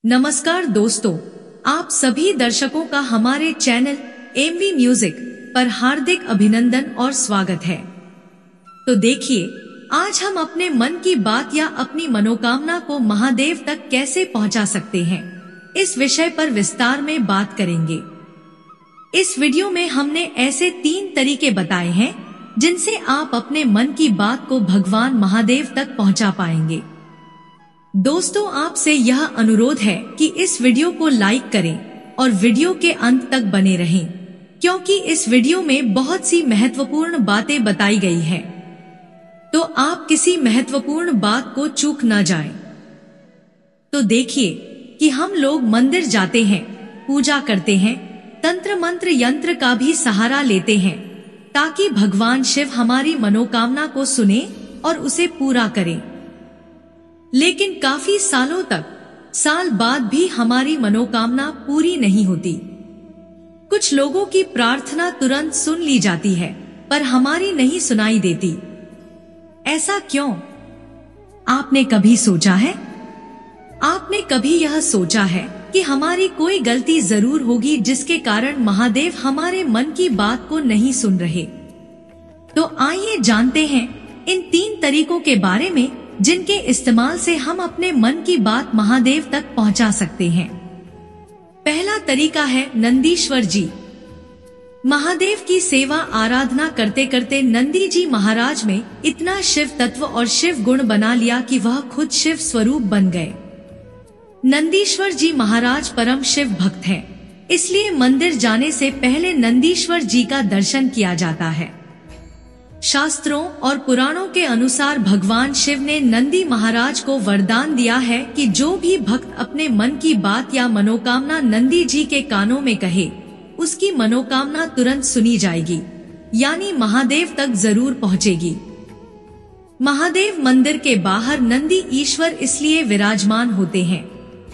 नमस्कार दोस्तों, आप सभी दर्शकों का हमारे चैनल एमवी म्यूजिक पर हार्दिक अभिनंदन और स्वागत है। तो देखिए, आज हम अपने मन की बात या अपनी मनोकामना को महादेव तक कैसे पहुंचा सकते हैं, इस विषय पर विस्तार में बात करेंगे। इस वीडियो में हमने ऐसे 3 तरीके बताए हैं जिनसे आप अपने मन की बात को भगवान महादेव तक पहुंचा पाएंगे। दोस्तों, आपसे यह अनुरोध है कि इस वीडियो को लाइक करें और वीडियो के अंत तक बने रहें, क्योंकि इस वीडियो में बहुत सी महत्वपूर्ण बातें बताई गई है, तो आप किसी महत्वपूर्ण बात को चूक न जाएं। तो देखिए कि हम लोग मंदिर जाते हैं, पूजा करते हैं, तंत्र मंत्र यंत्र का भी सहारा लेते हैं ताकि भगवान शिव हमारी मनोकामना को सुने और उसे पूरा करें। लेकिन काफी साल बाद भी हमारी मनोकामना पूरी नहीं होती। कुछ लोगों की प्रार्थना तुरंत सुन ली जाती है, पर हमारी नहीं सुनाई देती। ऐसा क्यों? आपने कभी सोचा है? आपने कभी यह सोचा है कि हमारी कोई गलती जरूर होगी जिसके कारण महादेव हमारे मन की बात को नहीं सुन रहे? तो आइए जानते हैं इन 3 तरीकों के बारे में जिनके इस्तेमाल से हम अपने मन की बात महादेव तक पहुंचा सकते हैं। पहला तरीका है नंदीश्वर जी। महादेव की सेवा आराधना करते करते नंदी जी महाराज में इतना शिव तत्व और शिव गुण बना लिया कि वह खुद शिव स्वरूप बन गए। नंदीश्वर जी महाराज परम शिव भक्त हैं, इसलिए मंदिर जाने से पहले नंदीश्वर जी का दर्शन किया जाता है। शास्त्रों और पुराणों के अनुसार भगवान शिव ने नंदी महाराज को वरदान दिया है कि जो भी भक्त अपने मन की बात या मनोकामना नंदी जी के कानों में कहे, उसकी मनोकामना तुरंत सुनी जाएगी, यानी महादेव तक जरूर पहुंचेगी। महादेव मंदिर के बाहर नंदी ईश्वर इसलिए विराजमान होते हैं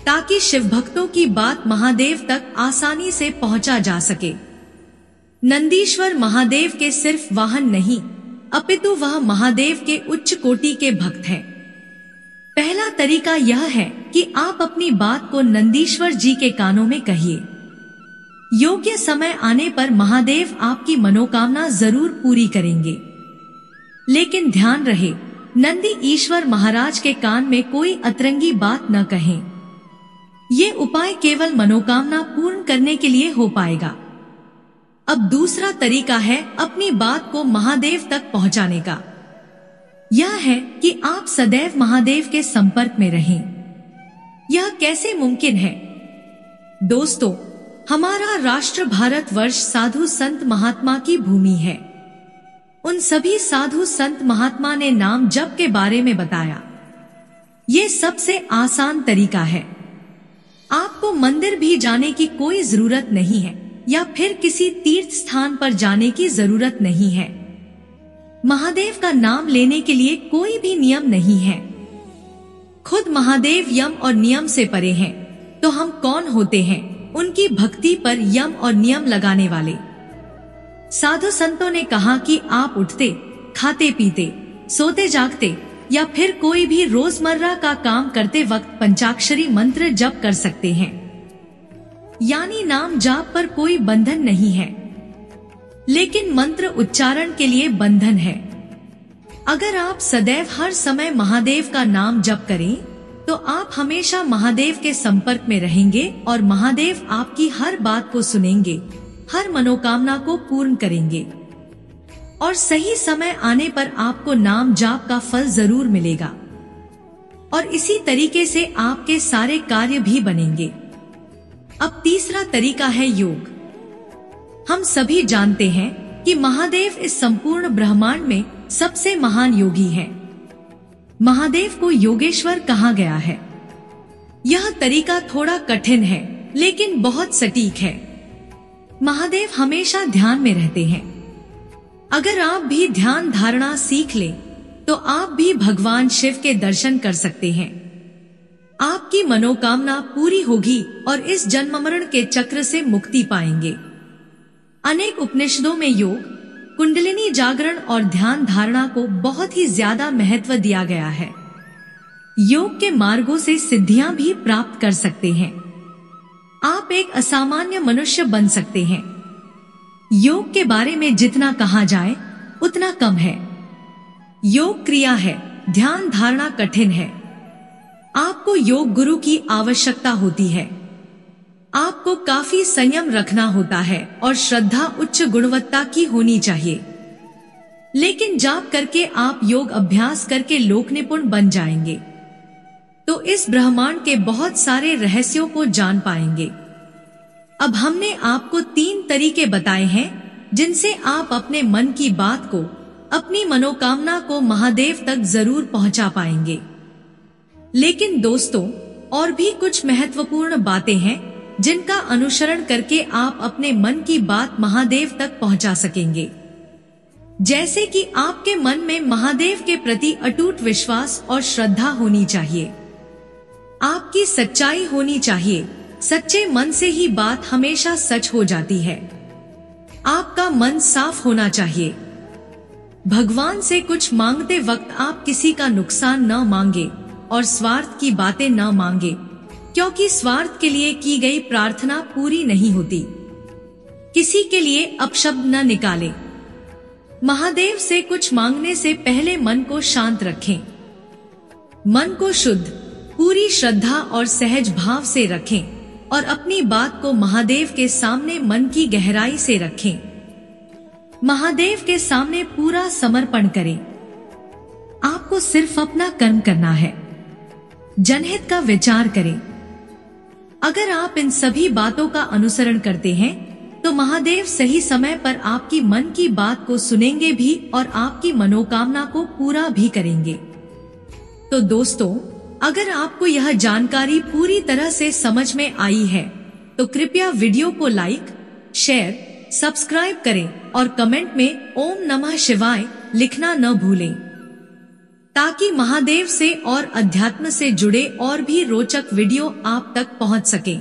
ताकि शिव भक्तों की बात महादेव तक आसानी से पहुंचा जा सके। नंदीश्वर महादेव के सिर्फ वाहन नहीं, अपितु वह महादेव के उच्च कोटि के भक्त हैं। पहला तरीका यह है कि आप अपनी बात को नंदीश्वर जी के कानों में कहिए। योग्य समय आने पर महादेव आपकी मनोकामना जरूर पूरी करेंगे। लेकिन ध्यान रहे, नंदी ईश्वर महाराज के कान में कोई अतरंगी बात न कहें। ये उपाय केवल मनोकामना पूर्ण करने के लिए हो पाएगा। अब दूसरा तरीका है अपनी बात को महादेव तक पहुंचाने का। यह है कि आप सदैव महादेव के संपर्क में रहें। यह कैसे मुमकिन है? दोस्तों, हमारा राष्ट्र भारतवर्ष साधु संत महात्मा की भूमि है। उन सभी साधु संत महात्मा ने नाम जप के बारे में बताया। ये सबसे आसान तरीका है। आपको मंदिर भी जाने की कोई जरूरत नहीं है या फिर किसी तीर्थ स्थान पर जाने की जरूरत नहीं है। महादेव का नाम लेने के लिए कोई भी नियम नहीं है। खुद महादेव यम और नियम से परे हैं, तो हम कौन होते हैं उनकी भक्ति पर यम और नियम लगाने वाले? साधु संतों ने कहा कि आप उठते, खाते पीते, सोते जागते या फिर कोई भी रोजमर्रा का काम करते वक्त पंचाक्षरी मंत्र जप कर सकते हैं, यानी नाम जाप पर कोई बंधन नहीं है। लेकिन मंत्र उच्चारण के लिए बंधन है। अगर आप सदैव हर समय महादेव का नाम जप करें, तो आप हमेशा महादेव के संपर्क में रहेंगे और महादेव आपकी हर बात को सुनेंगे, हर मनोकामना को पूर्ण करेंगे और सही समय आने पर आपको नाम जाप का फल जरूर मिलेगा। और इसी तरीके से आपके सारे कार्य भी बनेंगे। अब तीसरा तरीका है योग। हम सभी जानते हैं कि महादेव इस संपूर्ण ब्रह्मांड में सबसे महान योगी हैं। महादेव को योगेश्वर कहा गया है। यह तरीका थोड़ा कठिन है, लेकिन बहुत सटीक है। महादेव हमेशा ध्यान में रहते हैं। अगर आप भी ध्यान धारणा सीख लें, तो आप भी भगवान शिव के दर्शन कर सकते हैं। आपकी मनोकामना पूरी होगी और इस जन्म मरण के चक्र से मुक्ति पाएंगे। अनेक उपनिषदों में योग, कुंडलिनी जागरण और ध्यान धारणा को बहुत ही ज्यादा महत्व दिया गया है। योग के मार्गों से सिद्धियां भी प्राप्त कर सकते हैं। आप एक असामान्य मनुष्य बन सकते हैं। योग के बारे में जितना कहा जाए उतना कम है। योग क्रिया है, ध्यान धारणा कठिन है। आपको योग गुरु की आवश्यकता होती है। आपको काफी संयम रखना होता है और श्रद्धा उच्च गुणवत्ता की होनी चाहिए। लेकिन जाप करके आप योग अभ्यास करके लोक निपुण बन जाएंगे तो इस ब्रह्मांड के बहुत सारे रहस्यों को जान पाएंगे। अब हमने आपको 3 तरीके बताए हैं जिनसे आप अपने मन की बात को, अपनी मनोकामना को महादेव तक जरूर पहुंचा पाएंगे। लेकिन दोस्तों, और भी कुछ महत्वपूर्ण बातें हैं जिनका अनुसरण करके आप अपने मन की बात महादेव तक पहुंचा सकेंगे। जैसे कि आपके मन में महादेव के प्रति अटूट विश्वास और श्रद्धा होनी चाहिए। आपकी सच्चाई होनी चाहिए। सच्चे मन से ही बात हमेशा सच हो जाती है। आपका मन साफ होना चाहिए। भगवान से कुछ मांगते वक्त आप किसी का नुकसान न मांगे और स्वार्थ की बातें न मांगे, क्योंकि स्वार्थ के लिए की गई प्रार्थना पूरी नहीं होती। किसी के लिए अपशब्द न निकाले। महादेव से कुछ मांगने से पहले मन को शांत रखें। मन को शुद्ध, पूरी श्रद्धा और सहज भाव से रखें और अपनी बात को महादेव के सामने मन की गहराई से रखें। महादेव के सामने पूरा समर्पण करें। आपको सिर्फ अपना कर्म करना है, जनहित का विचार करें। अगर आप इन सभी बातों का अनुसरण करते हैं तो महादेव सही समय पर आपकी मन की बात को सुनेंगे भी और आपकी मनोकामना को पूरा भी करेंगे। तो दोस्तों, अगर आपको यह जानकारी पूरी तरह से समझ में आई है तो कृपया वीडियो को लाइक, शेयर, सब्सक्राइब करें और कमेंट में ओम नमः शिवाय लिखना न भूलें, ताकि महादेव से और अध्यात्म से जुड़े और भी रोचक वीडियो आप तक पहुंच सकें।